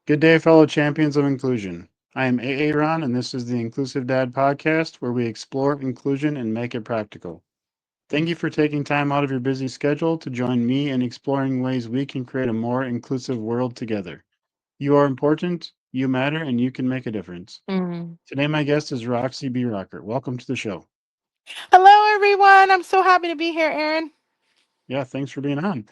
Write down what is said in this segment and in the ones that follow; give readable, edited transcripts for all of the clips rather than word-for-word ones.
Good day, fellow champions of inclusion. I am Aaron, and this is the Inclusive Dad podcast where we explore inclusion and make it practical. Thank you for taking time out of your busy schedule to join me in exploring ways we can create a more inclusive world together. You are important, you matter, and you can make a difference. Mm. Today, my guest is Roxy B. Rocker. Welcome to the show. Hello, everyone. I'm so happy to be here, Aaron. Yeah, thanks for being on.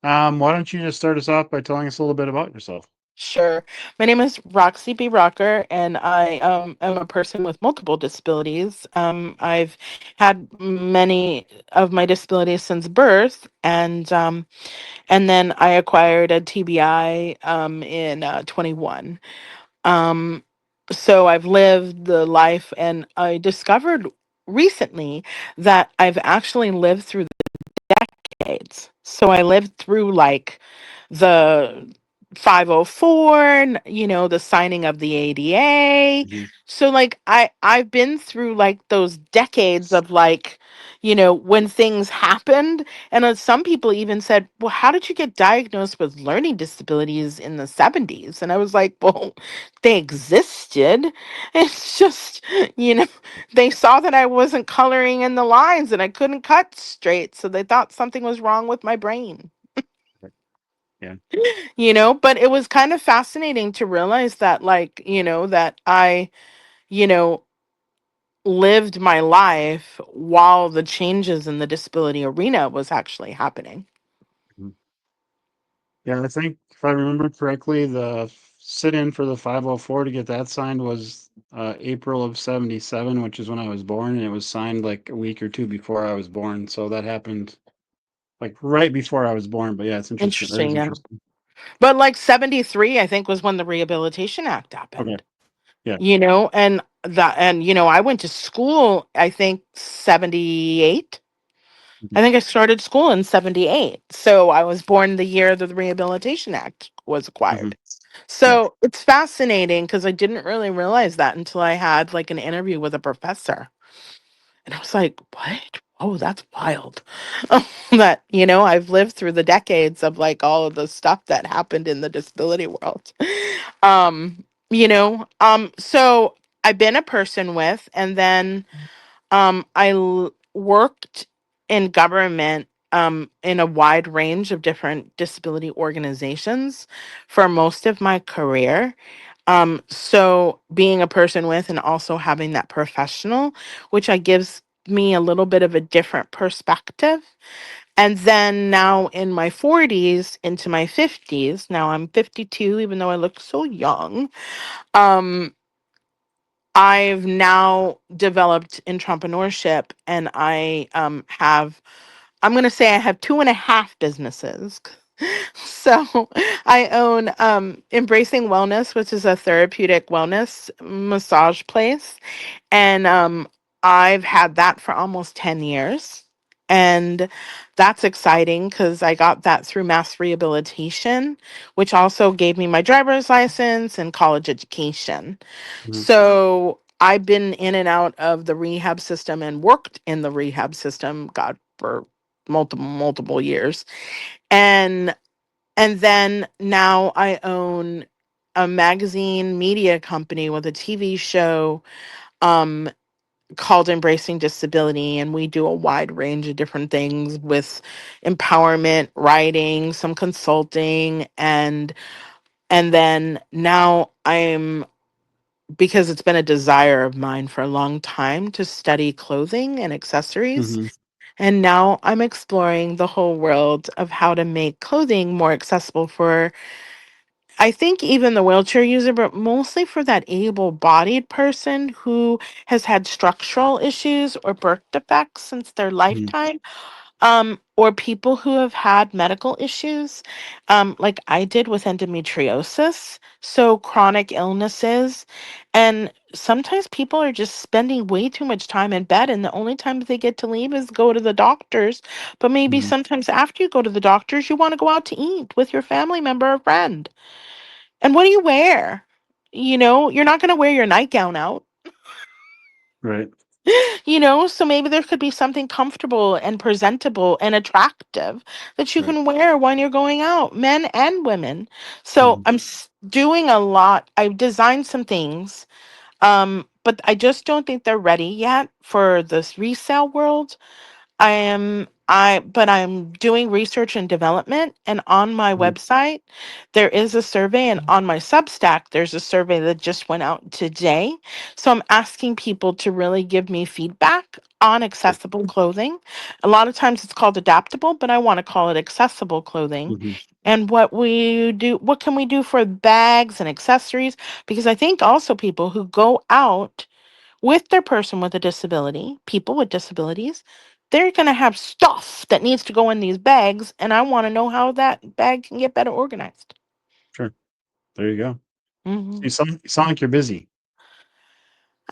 Why don't you just start us off by telling us a little bit about yourself? Sure. My name is Roxy B. Rocker, and I am a person with multiple disabilities. I've had many of my disabilities since birth, and then I acquired a TBI in 21. Um, so I've lived the life, and I discovered recently that I've actually lived through decades. So I lived through like the 504, the signing of the ADA. Hmm. So like I've been through like those decades of like, when things happened. And some people even said, "Well, how did you get diagnosed with learning disabilities in the 70s?" And I was like, "Well, they existed. It's just, you know, they saw that I wasn't coloring in the lines and I couldn't cut straight, so they thought something was wrong with my brain." Yeah. But it was kind of fascinating to realize that, like, that I, you know, lived my life while the changes in the disability arena was actually happening. Mhm. Yeah, I think if I remember correctly, the sit-in for the 504 to get that signed was April of 77, which is when I was born, and it was signed like a week or two before I was born. So that happened like right before I was born. But yeah, it's interesting. That is Interesting, yeah. interesting. But like 73, I think, was when the Rehabilitation Act Okay. happened. Yeah. I went to school, I think 78. I Mhm. think I started school in 78. So I was born the year that the Rehabilitation Act was Mhm. acquired. Yeah. So it's fascinating because I didn't really realize that until I had like an interview with a professor. And I was like, what? Oh, that's wild. That, I've lived through the decades of like all of the stuff that happened in the disability world. So I've been a person with, and then worked in government in a wide range of different disability organizations for most of my career. So being a person with and also having that professional, which I gives me a little bit of a different perspective. And then now in my 40s into my 50s, now I'm 52, even though I look so young. Um, I've now developed entrepreneurship, and I'm going to say I have two and a half businesses. So I own Embracing Wellness, which is a therapeutic wellness massage place. And I've had that for almost 10 years. And that's exciting because I got that through mass rehabilitation, which also gave me my driver's license and college education. Mhm. So I've been in and out of the rehab system and worked in the rehab system, God, for multiple years. And then now I own a magazine media company with a TV show um called Embracing Disability, and we do a wide range of different things with empowerment, writing, some consulting, and then now I'm, because it's been a desire of mine for a long time to study clothing and accessories. Mhm. And now I'm exploring the whole world of how to make clothing more accessible for, I think, even the wheelchair user, but mostly for that able bodied person who has had structural issues or birth defects since their Mhm. lifetime, or people who have had medical issues, like I did with endometriosis, so chronic illnesses. And sometimes people are just spending way too much time in bed, and the only time they get to leave is go to the doctors. But maybe Mhm. sometimes after you go to the doctors, you want to go out to eat with your family member or friend. And what do you wear? You're not going to wear your nightgown out. Right. So maybe there could be something comfortable and presentable and attractive that you Right. can wear when you're going out, men and women. So Mhm. I'm doing a lot. I've designed some things, but I just don't think they're ready yet for this resale world. But I'm doing research and development, and on my Mhm. website, there is a survey, and on my Substack, there's a survey that just went out today. So I'm asking people to really give me feedback on Sure. accessible clothing. A lot of times it's called adaptable, but I want to call it accessible clothing. Mhm. And what can we do for bags and accessories? Because I think also people who go out with their person with a disability, people with disabilities, they're going to have stuff that needs to go in these bags. And I want to know how that bag can get better organized. Sure. There you go. Hmm. You sound like you're busy.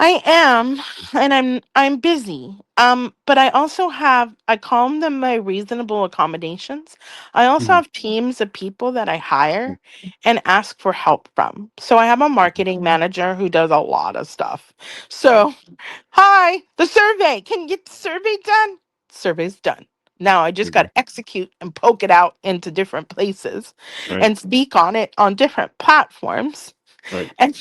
I am, and I'm busy. But I call them my reasonable accommodations. I also Mhm. have teams of people that I hire and ask for help from. So I have a Mhm. marketing manager who does a lot of stuff. Right. So hi, the survey. Can you get the survey done? Survey's done. Now I There just you got go. to execute and poke it out into different places Right. and speak on it on different platforms. Right. And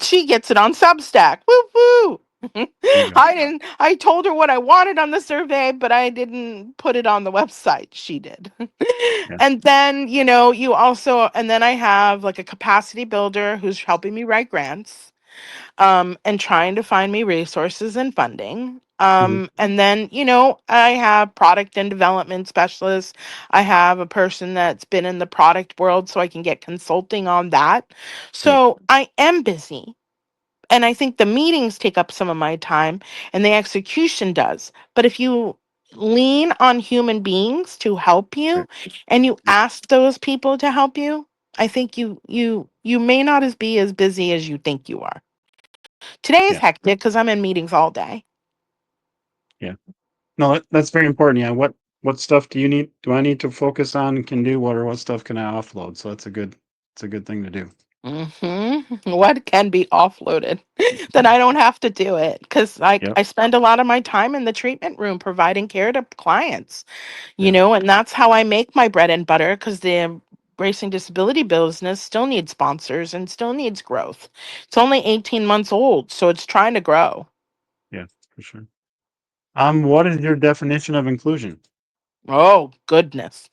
she gets it on Substack. Woo woo. There you go. I told her what I wanted on the survey, but I didn't put it on the website. She did. Yeah. And then, and then I have like a capacity builder who's helping me write grants, and trying to find me resources and funding. Mhm. And then, I have product and development specialists. I have a person that's been in the product world so I can get consulting on that. Right. So I am busy. And I think the meetings take up some of my time and the execution does. But if you lean on human beings to help you Right. and you Yeah. ask those people to help you, I think you may not be as busy as you think you are. Today is Yeah. hectic because I'm in meetings all day. Yeah. No, that's very important. Yeah. What stuff do I need to focus on and can do what stuff can I offload? So it's a good thing to do. What can be offloaded? Then I don't have to do it because Yep. I spend a lot of my time in the treatment room providing care to clients, Yeah. and that's how I make my bread and butter because the embracing disability business still needs sponsors and still needs growth. It's only 18 months old, so it's trying to grow. Yeah. For sure. What is your definition of inclusion? Oh, goodness.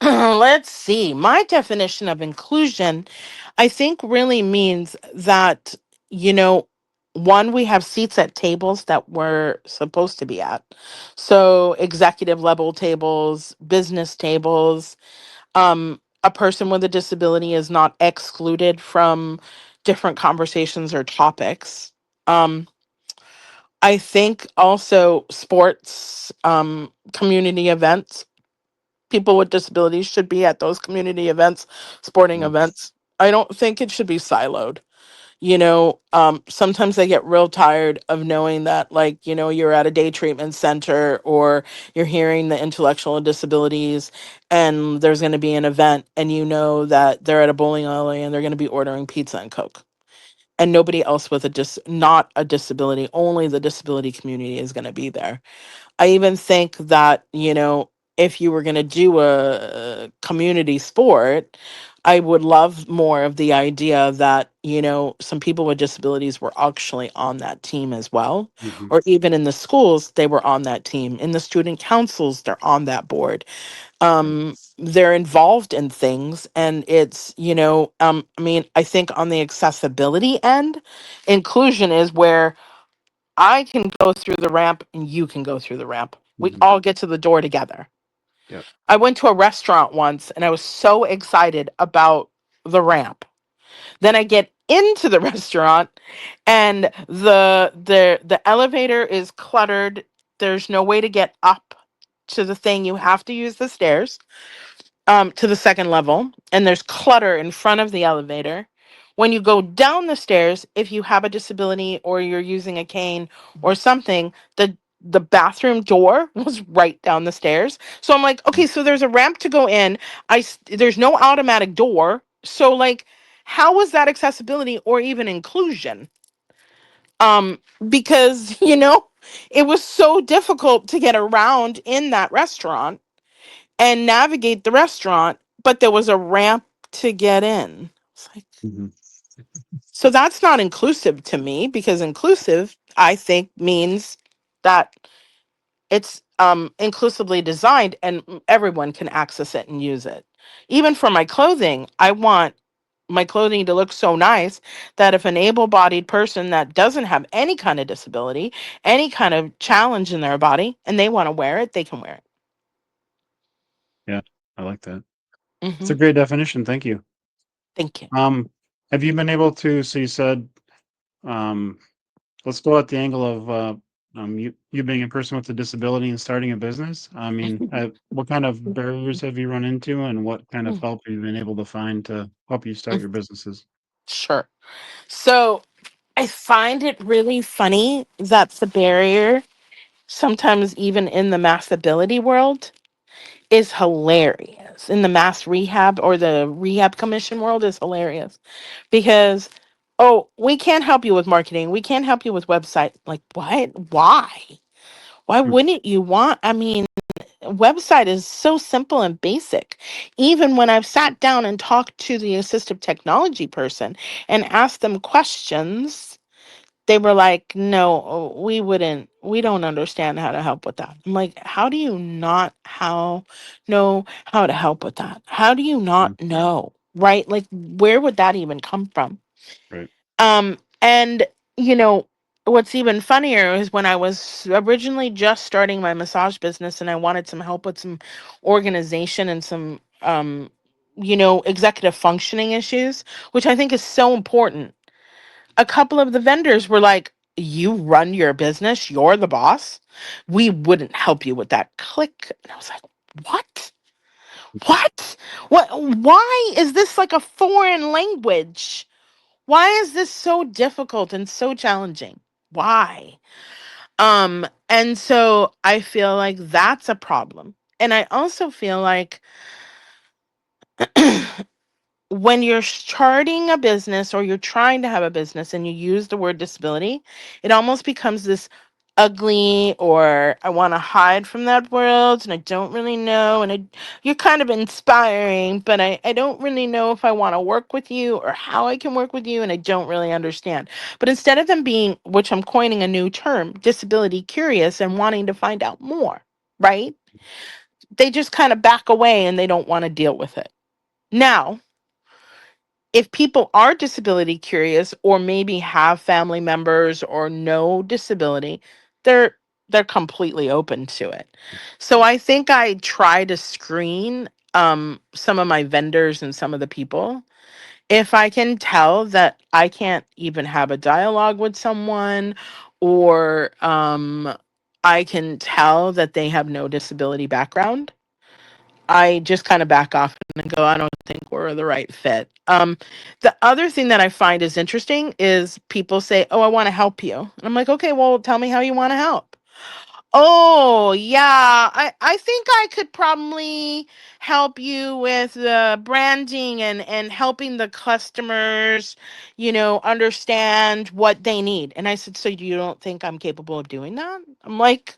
Let's see. My definition of inclusion, I think, really means that, you know, one, we have seats at tables that we're supposed to be at. So, executive level tables, business tables. A person with a disability is not excluded from different conversations or topics. Um, I think also sports, community events, people with disabilities should be at those community events, sporting Mhm. events. I don't think it should be siloed. Sometimes I get real tired of knowing that, like, you're at a day treatment center or you're hearing the intellectual disabilities and there's going to be an event and that they're at a bowling alley and they're going to be ordering pizza and Coke. And nobody else with not a disability, only the disability community is going to be there. I even think that, if you were going to do a community sport, I would love more of the idea that, some people with disabilities were actually on that team as well. Mhm. Or even in the schools, they were on that team. In the student councils, they're on that board. Right. They're involved in things. And it's, I mean, I think on the accessibility end, inclusion is where I can go through the ramp and you can go through the ramp. We Mhm. all get to the door together. Yep. I went to a restaurant once and I was so excited about the ramp. Then I get into the restaurant and the elevator is cluttered. There's no way to get up to the thing. You have to use the stairs to the second level, and there's clutter in front of the elevator. When you go down the stairs, if you have a disability or you're using a cane or something, the bathroom door was right down the stairs. So I'm like, Mm. okay, so there's a ramp to go in. There's no automatic door. So like, how was that accessibility or even inclusion? um because it was so difficult to get around in that restaurant and navigate the restaurant, but there was a ramp to get in. It's like, Hmm. so that's not inclusive to me, because inclusive, I think, means that it's inclusively designed and everyone can access it and use it. Even for my clothing, I want my clothing to look so nice that if an able-bodied person that doesn't have any kind of disability, any kind of challenge in their body, and they want to wear it, they can wear Yeah, I like that. it. It's a Hmm. great definition. Thank you. Thank you. Um, have you been able to? So you said, um, let's go at the angle of you being a person with a disability and starting a business. I mean, what kind of barriers have you run into, and what kind of help have you been able to find to help you start your businesses? Sure. So I find it really funny that the barrier, sometimes even in the mass ability world, is hilarious. In the mass rehab or the rehab commission world is hilarious because, oh, we can't help you with marketing. We can't help you with website. Like, what? Why? Why Hmm. wouldn't you want? I mean, website is so simple and basic. Even when I've sat down and talked to the assistive technology person and asked them questions, they were like, no, we don't understand how to help with that. I'm like, how do you not know how to help with that? How do you not Hmm. know? Right? Like, where would that even come from? Right. And what's even funnier is when I was originally just starting my massage business and I wanted some help with some organization and some executive functioning issues, which I think is so important. A couple of the vendors were like, you run your business, you're the boss. We wouldn't help you with that. Click. And I was like, what? What? Why is this like a foreign language? Why is this so difficult and so challenging? Why? And so I feel like that's a problem. And I also feel like when you're starting a business or you're trying to have a business and you use the word disability, it almost becomes this ugly, or I want to hide from that world and I don't really know. And you're kind of inspiring, but I don't really know if I want to work with you or how I can work with you. And I don't really understand. But instead of them being, which I'm coining a new term, disability curious and wanting to find out more, right? They just kind of back away and they don't want to deal with it. Now, if people are disability curious or maybe have family members or no disability, they're they're completely open to it. So I think I try to screen some of my vendors and some of the people. If I can tell that I can't even have a dialogue with someone, or I can tell that they have no disability background, I just kind of back off and go, I don't think we're the right fit. The other thing that I find is interesting is people say, oh, I want to help you. And I'm like, okay, well, tell me how you want to help. Oh, yeah, I think I could probably help you with branding and helping the customers, understand what they need. And I said, so you don't think I'm capable of doing that? I'm like,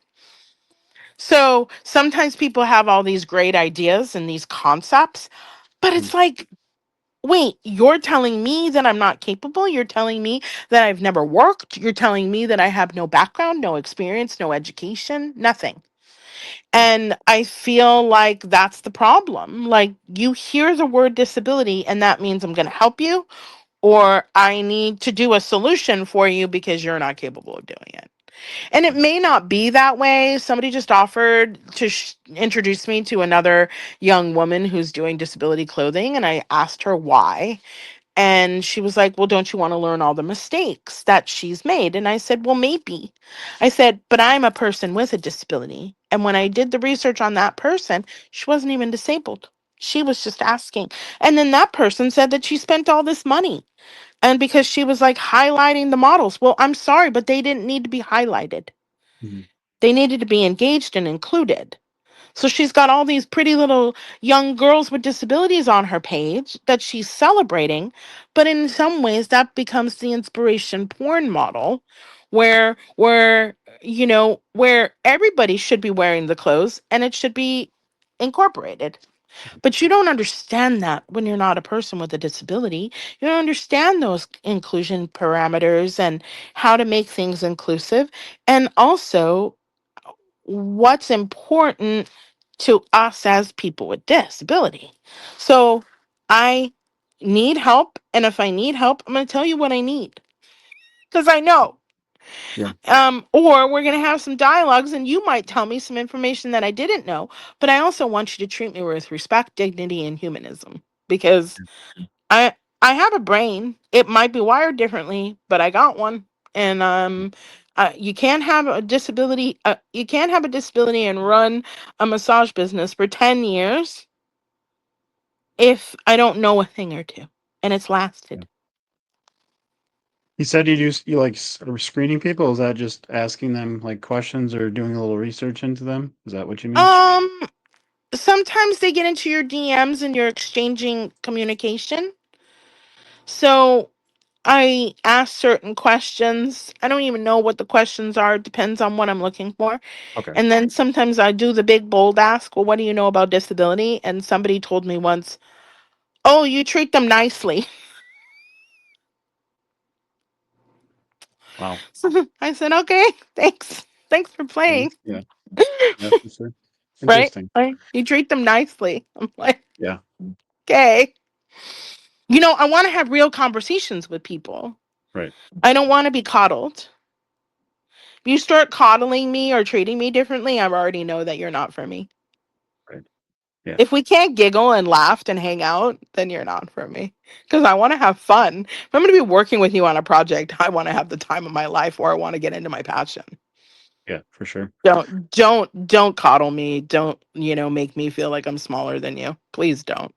so sometimes people have all these great ideas and these concepts, but Hmm. it's like, wait, you're telling me that I'm not capable? You're telling me that I've never worked? You're telling me that I have no background, no experience, no education, nothing. Right. And I feel like that's the problem. Like, you hear the word disability, and that means I'm going to help you, or I need to do a solution for you because you're not capable of doing it. And it Right. may not be that way. Somebody just offered to introduce me to another young woman who's doing disability clothing. And I asked her why. And she was like, well, don't you want to learn all the mistakes that she's made? And I said, well, maybe. I said, but I'm a person with a disability. And when I did the research on that person, she wasn't even disabled. She was just asking. And then that person said that she spent all this money. And because she was like highlighting the models. Well, I'm sorry, but they didn't need to be highlighted. Hmm. They needed to be engaged and included. So she's got all these pretty little young girls with disabilities on her page that she's celebrating, but in some ways that becomes the inspiration porn model where everybody should be wearing the clothes and it should be incorporated. But you don't understand that when you're not a person with a disability. You don't understand those inclusion parameters and how to make things inclusive. And also, what's important to us as people with disability. So I need help. And if I need help, I'm going to tell you what I need because I know. Yeah. Or we're going to have some dialogues and you might tell me some information that I didn't know. But I also want you to treat me with respect, dignity, and humanism because I I have a brain. It might be wired differently, but I got one. And you can't have a disability. You can't have a disability and run a massage business for 10 years if I don't know a thing or two, and it's Yeah. lasted. You said you like screening people. Is that just asking them like questions or doing a little research into them? Is that what you mean? Um, Sometimes they get into your DMs and you're exchanging communication. So I ask certain questions. I don't even know what the questions are. It depends on what I'm looking for. Okay. And then sometimes I do the big bold ask, well, what do you know about disability? And somebody told me once, oh, you treat them nicely. Wow. So I said, okay, thanks. Thanks for playing. Yeah. Yeah. For sure. Right? Interesting. Like, you treat them nicely. I'm like, Yeah. okay. I want to have real conversations with people. Right. I don't want to be coddled. If you start coddling me or treating me differently, I already know that you're not for me. Right. Yeah. If we can't giggle and laugh and hang out, then you're not for me. Because I want to have fun. If I'm going to be working with you on a project, I want to have the time of my life or I want to get into my passion. Yeah. For sure. Don't coddle me. Don't, make me feel like I'm smaller than you. Please don't.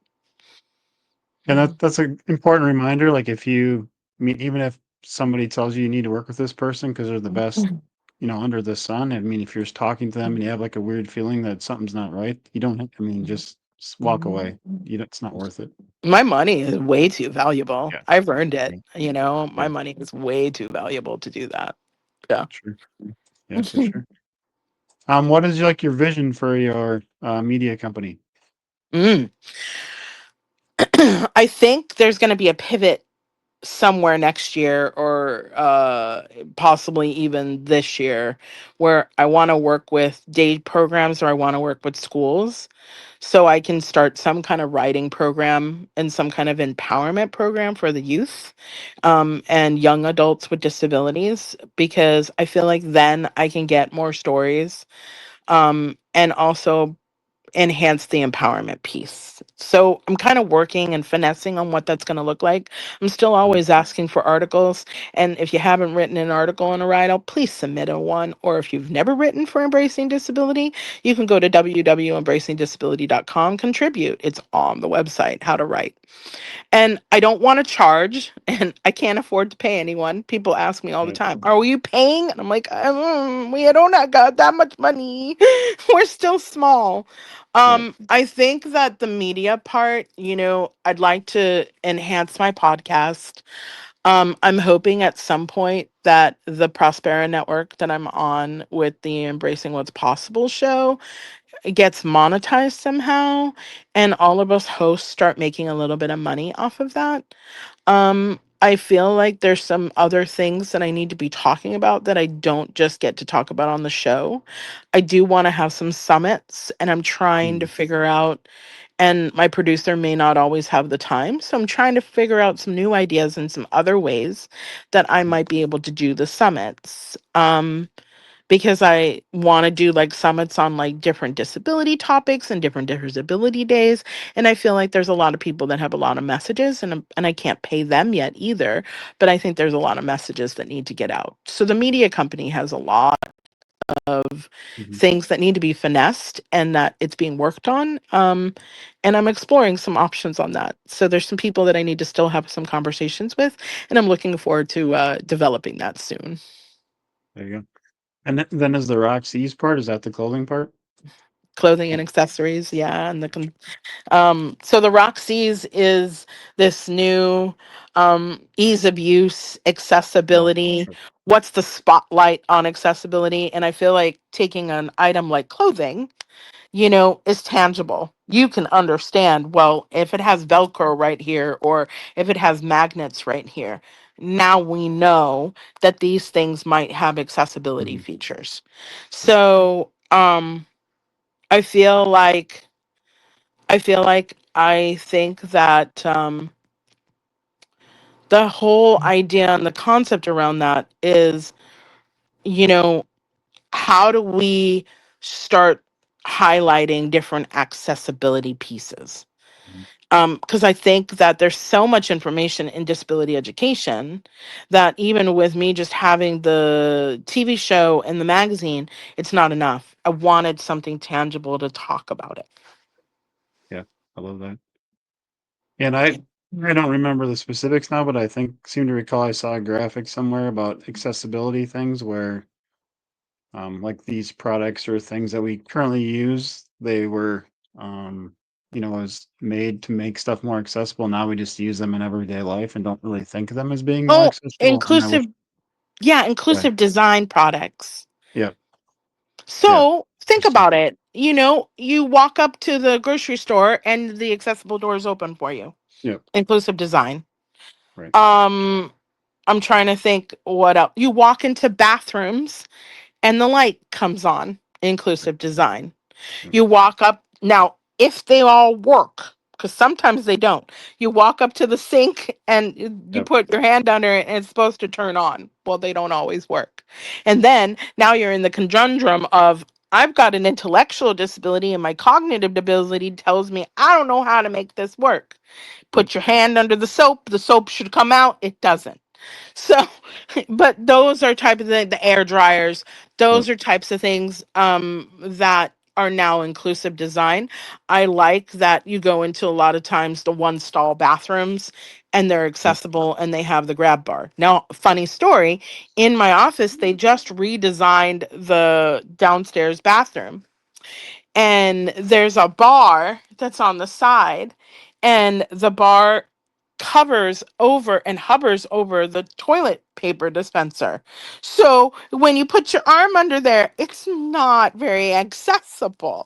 And that's an important reminder. Like if you mean, even if somebody tells you you need to work with this person because they're the best, under the sun. I mean, if you're just talking to them and you have like a weird feeling that something's not right, you don't. I mean, just walk away. It's not worth it. My money is way too valuable. Yeah. I've earned Yeah. it. My Yeah. money is way too valuable to do that. Yeah. Sure. Yeah. For sure. What is like your vision for your media company? Mm. I think there's going to be a pivot somewhere next year or possibly even this year where I want to work with day programs or I want to work with schools so I can start some kind of writing program and some kind of empowerment program for the youth and young adults with disabilities because I feel like then I can get more stories and also enhance the empowerment piece. So I'm kind of working and finessing on what that's going to look like. I'm still Mhm. always asking for articles. And if you haven't written an article on a write-up, please submit a one. Or if you've never written for Embracing Disability, you can go to www.embracingdisability.com, contribute. It's on the website, how to write. And I don't want to charge, and I can't afford to pay anyone. People ask me all the Right. time, "Are you paying?" And I'm like, "We don't have got that much money. We're still small." Right. I think that the media part, I'd like to enhance my podcast. I'm hoping at some point that the Prospera network that I'm on with the Embracing What's Possible show gets monetized somehow and all of us hosts start making a little bit of money off of that. I feel like there's some other things that I need to be talking about that I don't just get to talk about on the show. I do want to have some summits and I'm trying to Mm. figure out and my producer may not always have the time, so I'm trying to figure out some new ideas and some other ways that I Mm. might be able to do the summits. Because I want to do like summits on like different disability topics and different disability days. And I feel like there's a lot of people that have a lot of messages and I can't pay them yet either. But I think there's a lot of messages that need to get out. So the media company has a lot of Mhm. things that need to be finessed and that it's being worked on. And I'm exploring some options on that. So there's some people that I need to still have some conversations with. And I'm looking forward to developing that soon. There you go. And then is the Roxy's part? Is that the clothing part? Clothing and Yep. accessories, yeah, and so the Roxy's is this new ease of use, Oh, accessibility. sure. What's the spotlight on accessibility? And I feel like taking an item like clothing, is tangible. You can understand, well, if it has Velcro right here, or if it has magnets right here, now we know that these things might have accessibility Mhm. features. So, I feel like I think that the whole idea and the concept around that is, you know, how do we start highlighting different accessibility pieces? Mhm. Because I think that there's so much information in disability education that even with me just having the TV show and the magazine, it's not enough. I wanted something tangible to talk about it. Yeah, I love that. And I don't remember the specifics now, but I think seem to recall I saw a graphic somewhere about accessibility things where like these products or things that we currently use, they were um was made to make stuff more accessible. Now we just use them in everyday life and don't really think of them as being more Oh, accessible. And I inclusive, wish yeah, yeah, inclusive design products. yeah, yeah. So think Just about it. You walk up to the grocery store and the accessible door is open for you. yeah, Inclusive design. right, Um, I'm trying to think what else. You walk into bathrooms and the light comes on. right, Inclusive design. yep, You walk up now, if they all work, because sometimes they don't. You walk up to the sink and you yep, put your hand under it and it's supposed to turn on. Well, they don't always work. And then now you're in the conundrum of, I've got an intellectual disability and my cognitive ability tells me I don't know how to make this work. right, Put your hand under the soap should come out, it doesn't. So, but those are type of the air dryers. yep, Those are types of things that are now inclusive design. I like that you go into a lot of times the one stall bathrooms and they're yep, accessible and they have the grab bar. Now, funny story, in my office they just redesigned the downstairs bathroom and there's a bar that's on the side and the bar covers over and hovers over the toilet paper dispenser. So when you put your arm under there, it's not very accessible,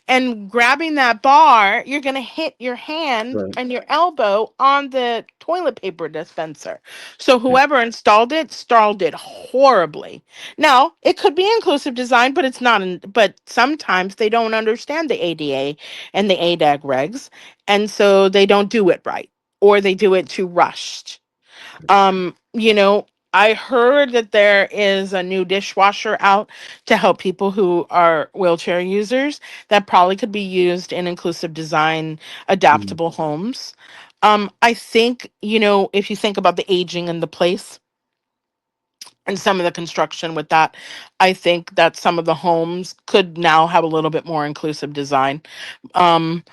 and grabbing that bar, you're going to hit your hand right, and your elbow on the toilet paper dispenser. So yeah, whoever installed it horribly. Now, it could be inclusive design, but it's not but sometimes they don't understand the ADA and the ADAG regs, and so they don't do it right or they do it too rushed. right, I heard that there is a new dishwasher out to help people who are wheelchair users that probably could be used in inclusive design, mhm, adaptable homes. I think, if you think about the aging in the place and some of the construction with that, I think that some of the homes could now have a little bit more inclusive design. Um,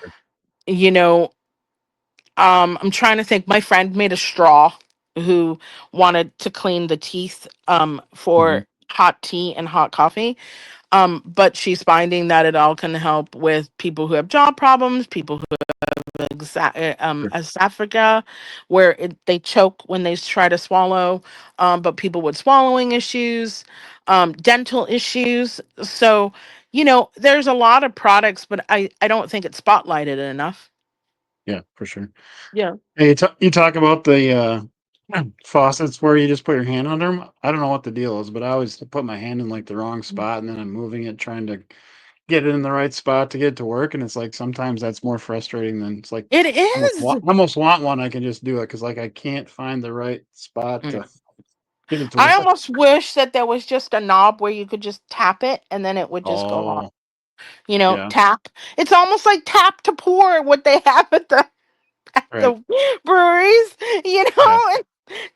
you know, I'm trying to think. My friend made a straw who wanted to clean the teeth mhm, for hot tea and hot coffee. But she's finding that it all can help with people who have jaw problems, people who have sure, esophagus, where they choke when they try to swallow, but people with swallowing issues, dental issues. So, there's a lot of products, but I don't think it's spotlighted enough. yeah, for sure. Yeah. Hey, you talk about the faucets where you just put your hand under them. I don't know what the deal is, but I always put my hand in like the wrong spot, and then I'm moving it, trying to get it in the right spot to get it to work. And it's like sometimes that's more frustrating than it's like It I is. almost want one I can just do it because like I can't find the right spot Mm. to get it to I work. almost wish that there was just a knob where you could just tap it and then it would just go on. Oh, yeah, Tap. It's almost like tap to pour what they have at right, the breweries, yeah, and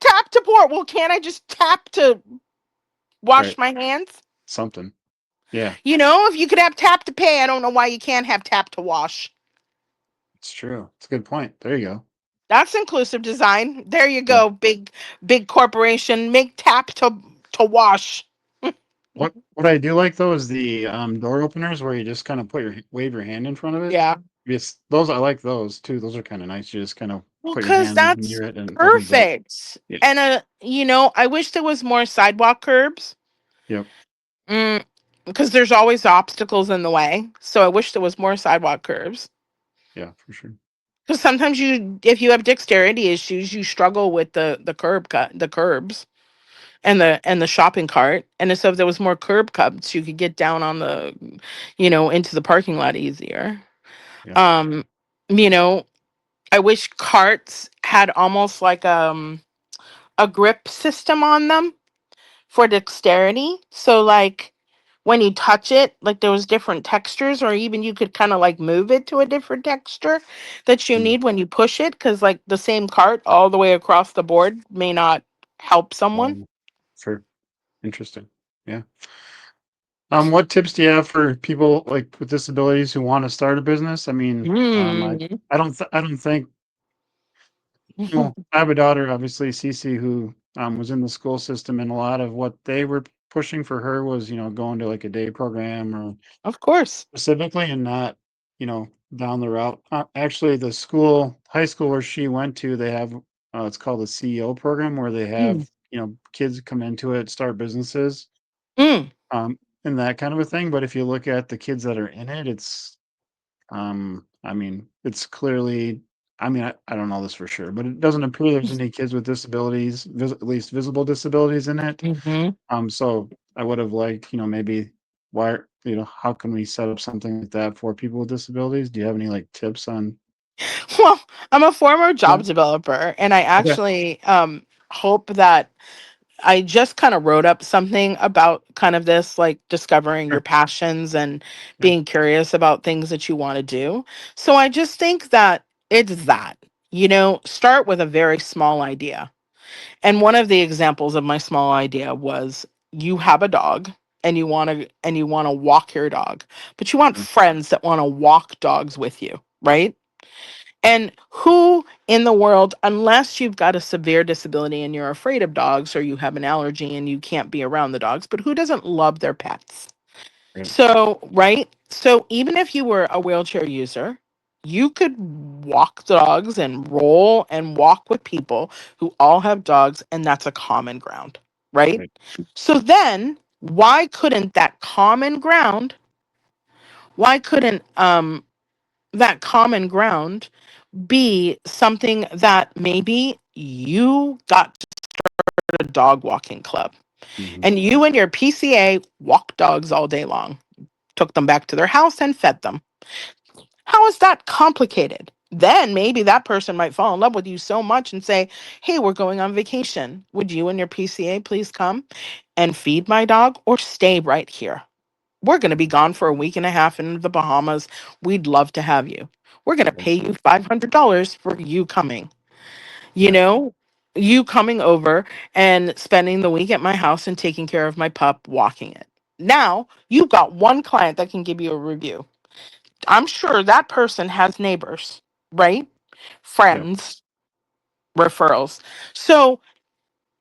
tap to pour. Well, can't I just tap to wash right, my hands? something. Yeah, If you could have tap to pay, I don't know why you can't have tap to wash. it's true. It's a good point. There you go. That's inclusive design. There you Yeah, go, big corporation. Make tap to wash. What I do like though is the door openers where you just kind of put your wave your hand in front of it. Yeah. Yes, those I like those too. Those are kind of nice. You just kind of Well, put your because hand that's near it and it opens up. perfect. Yeah. And I wish there was more sidewalk curbs. Yep. Mm, because there's always obstacles in the way. So I wish there was more sidewalk curbs. Yeah, for sure. Because sometimes if you have dexterity issues, you struggle with the curbs and the shopping cart. And so if there was more curb cuts, you could get down on into the parking lot easier. Yeah. Um, you know, I wish carts had almost like a grip system on them for dexterity. So like when you touch it, like there was different textures, or even you could kind of like move it to a different texture that you Mm. need when you push it, because like the same cart all the way across the board may not help someone. Sure. Interesting. Yeah. What tips do you have for people like with disabilities who want to start a business? I mean, Mm. I don't think, well, I have a daughter, obviously, Cece, who was in the school system, and a lot of what they were pushing for her was, going to like a day program or Of course. specifically, and not, down the route. Actually, the school, high school where she went to, they have, it's called the CEO program, where they Mm. have, kids come into it, start businesses, Mm. um, and that kind of a thing. But if you look at the kids that are in it, I mean, it's clearly, I don't know this for sure, but it doesn't appear there's any kids with disabilities, at least visible disabilities in it. Hmm. So I would have liked, maybe why, how can we set up something like that for people with disabilities? Do you have any like tips on Well, I'm a former job that? developer, and I Okay. actually hope that I just kind of wrote up something about kind of this, like discovering your Sure. passions and Yeah. being curious about things that you want to do. So I just think that it's that, start with a very small idea. And one of the examples of my small idea was you have a dog and you want to walk your dog, but you want Mm. friends that want to walk dogs with you, right? And who in the world, unless you've got a severe disability and you're afraid of dogs or you have an allergy and you can't be around the dogs, but who doesn't love their pets? Right. So, right? So, even if you were a wheelchair user, you could walk dogs and roll and walk with people who all have dogs, and that's a common ground, right? Right. So, then why couldn't that common ground be something that maybe you got to a dog walking club Hmm. and you and your PCA walked dogs all day long, took them back to their house and fed them? How is that complicated? Then maybe that person might fall in love with you so much and say, "Hey, we're going on vacation. Would you and your PCA please come and feed my dog or stay right here? We're going to be gone for a week and a half in the Bahamas. We'd love to have you. We're going to Right. pay you $500 for you coming." You Yeah. know, you coming over and spending the week at my house and taking care of my pup, walking it. Now you've got one client that can give you a review. I'm sure that person has neighbors, right? Yeah. Friends, referrals. So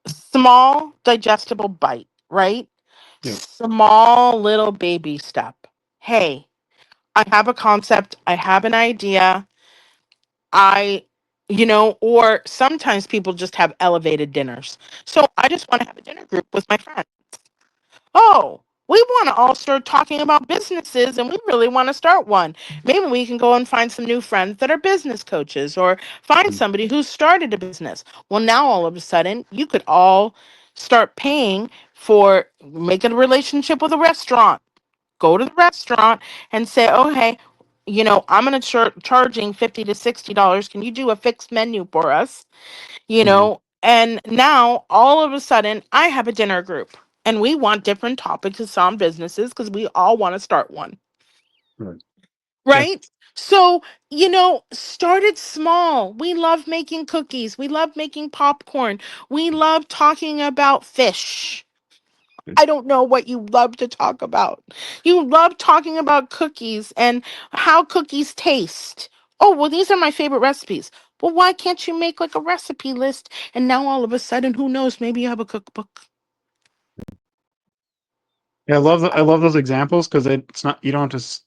small, digestible bite, right? Yeah. Small little baby step. Hey, I have a concept, I have an idea. I, or sometimes people just have elevated dinners. So I just want to have a dinner group with my friends. Oh, we want to all start talking about businesses and we really want to start one. Maybe we can go and find some new friends that are business coaches or find Mm. somebody who started a business. Well, now all of a sudden you could all start paying for making a relationship with a restaurant. Go to the restaurant and say, "Oh, hey, I'm going to charging $50 to $60. Can you do a fixed menu for us?" Hmm. And now all of a sudden I have a dinner group and we want different topics on businesses because we all want to start one, Right. Yeah. right? So, start it small. We love making cookies. We love making popcorn. We love talking about fish. Good. I don't know what you love to talk about. You love talking about cookies and how cookies taste. Oh, well, these are my favorite recipes. Well, why can't you make like a recipe list? And now all of a sudden, who knows? Maybe you have a cookbook. Yeah, I love those examples because it's not, you don't just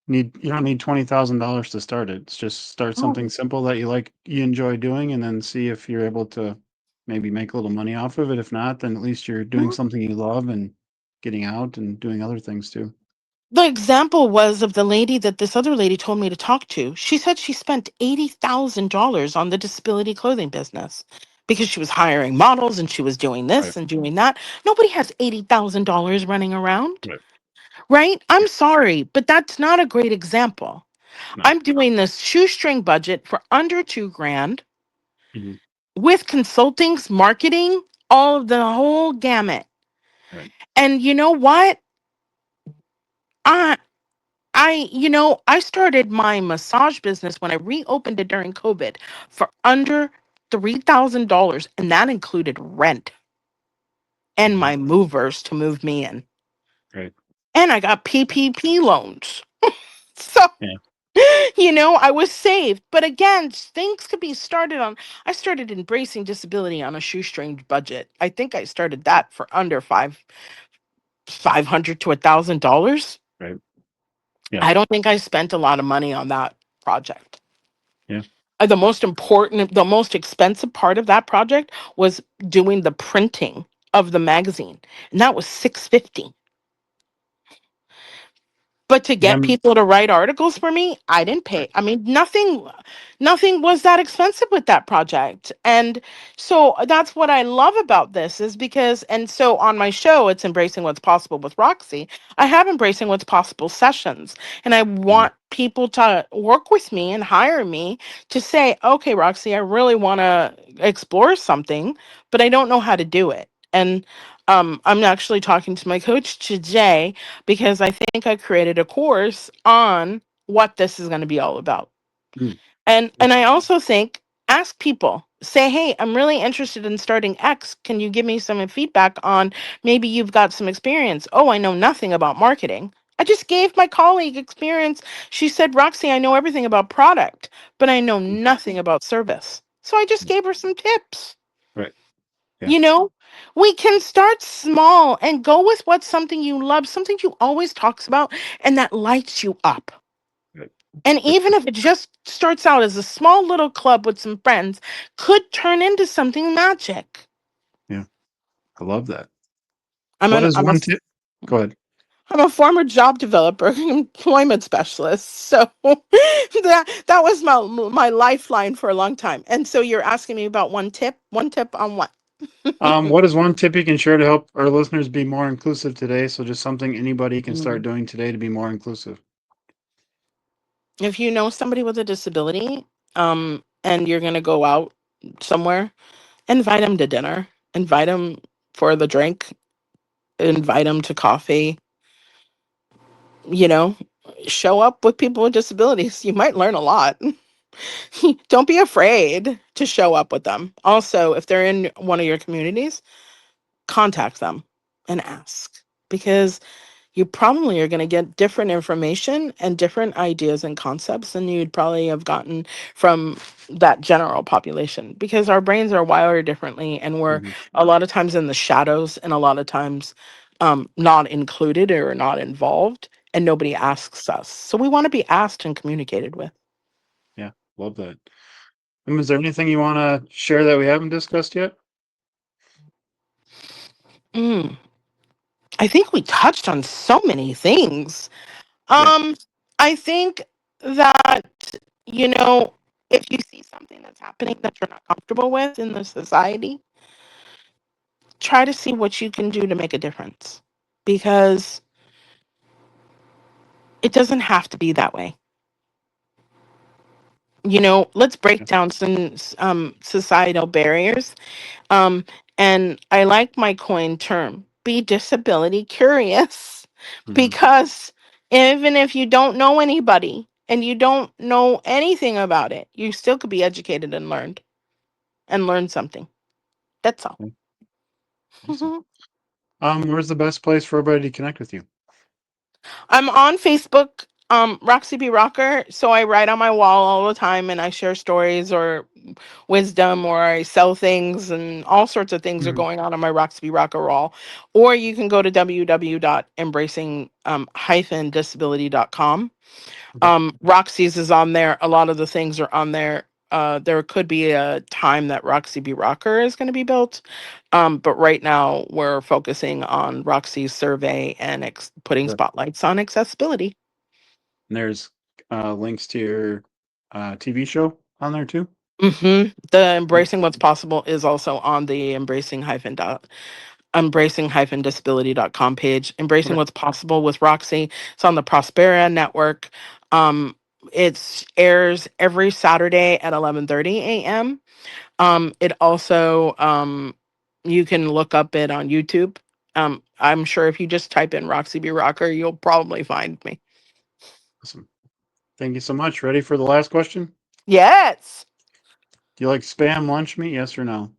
you don't need $20,000 to start it. It's just start something Oh, simple that you enjoy doing, and then see if you're able to maybe make a little money off of it. If not, then at least you're doing mhm. something you love and getting out and doing other things too. The example was of the lady that this other lady told me to talk to. She said she spent $80,000 on the disability clothing business because she was hiring models and she was doing Right. this and doing that. Nobody has $80,000 running around, Right. right? I'm Yeah. sorry, but that's not a great example. No. I'm doing this shoestring budget for under 2 grand Hmm. with consultings, marketing, all of the whole gamut. Right. And you know what? I I started my massage business when I reopened it during COVID for under $3,000, and that included rent and Hmm. my movers to move me in. Right. And I got PPP loans. So, Yeah. I was saved. But again, things could be started on. I started embracing disability on a shoestring budget. I think I started that for under 500 to $1,000. Right. Yeah. I don't think I spent a lot of money on that project. Yeah. The most expensive part of that project was doing the printing of the magazine, and that was 650. But to Yeah. get people to write articles for me, I didn't pay. Right. I mean, nothing was that expensive with that project. And so that's what I love about this is because, and so on my show, it's Embracing What's Possible with Roxy. I have Embracing What's Possible sessions, and I Mhm. want people to work with me and hire me to say, okay, Roxy, I really want to explore something, but I don't know how to do it. And I'm actually talking to my coach today because I think I created a course on what this is going to be all about. Mm. And I Excellent. also think ask people, say, "Hey, I'm really interested in starting X. Can you give me some feedback on maybe you've got some experience?" "Oh, I know nothing about marketing." I just gave my colleague experience. She said, "Roxy, I know everything about product, but I know Mm. nothing about service." So I just Mm. gave her some tips. Right. Yeah. You know, we can start small and go with what's something you love, something you always talks about and that lights you up. Right. And For even sure. if it just starts out as a small little club with some friends, could turn into something magic. Yeah. I love that. I'm What an is I'm a one tip? Go ahead. I'm a former job developer, employment specialist. So that was my lifeline for a long time. And so you're asking me about one tip? One tip on what? What is one tip you can share to help our listeners be more inclusive today? So just something anybody can start Mm. doing today to be more inclusive. If you know somebody with a disability, and you're gonna go out somewhere, invite them to dinner, invite them for the drink, invite them to coffee, you know, show up with people with disabilities. You might learn a lot. Don't be afraid to show up with them. Also, if they're in one of your communities, contact them and ask because you probably are going to get different information and different ideas and concepts than you'd probably have gotten from that general population because our brains are wired differently and we're Hmm. a lot of times in the shadows and a lot of times not included or not involved and nobody asks us. So we want to be asked and communicated with. Yeah. Love that. Is there anything you want to share that we haven't discussed yet? Mm, I think we touched on so many things. Yeah. Um, I think that, you know, if you see something that's happening that you're not comfortable with in the society, try to see what you can do to make a difference because it doesn't have to be that way. Let's break Yeah. down some societal barriers. Um, and I like my coin term, be disability curious, Hmm. because even if you don't know anybody and you don't know anything about it, you still could be educated and learn something. That's all. Yeah. Awesome. Where's the best place for everybody to connect with you? I'm on Facebook. Roxy B Rocker. So I write on my wall all the time and I share stories or wisdom, or I sell things, and all sorts of things are Mhm. going on my Roxy B Rocker wall. Or you can go to www.embracing-disability.com. Okay. Roxy's is on there. A lot of the things are on there. There could be a time that Roxy B Rocker is going to be built. But right now we're focusing on Roxy's survey and putting Sure. spotlights on accessibility. And there's links to your TV show on there too. The Yeah. Embracing What's Possible is also on the embracing-disability.com page. Embracing Okay. What's Possible with Roxy. It's on the Prospera network. Um, it airs every Saturday at 11:30 a.m. It also you can look up it on YouTube. I'm sure if you just type in Roxy B Rocker, you'll probably find me. Awesome. Thank you so much. Ready for the last question? Yes. Do you like spam lunch meat? Yes or no?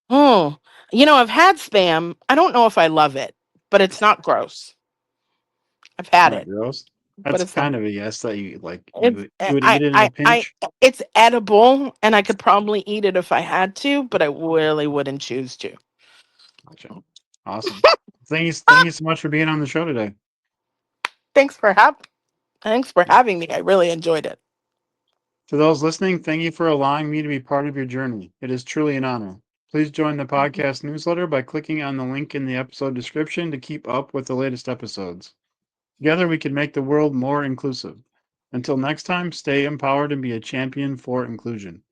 Oh, I've had spam. I don't know if I love it, but it's not gross. I've It's had not it, gross. but That's it's not. kind of a yes that you like. It's You would eat it in a pinch. it's edible, and I could probably eat it if I had to, but I really wouldn't choose to. Gotcha. Awesome. Thank you so much for being on the show today. Thanks for thanks for Yeah. having me. I really enjoyed it. To those listening, thank you for allowing me to be part of your journey. It is truly an honor. Please join the podcast newsletter by clicking on the link in the episode description to keep up with the latest episodes. Together, we can make the world more inclusive. Until next time, stay empowered and be a champion for inclusion.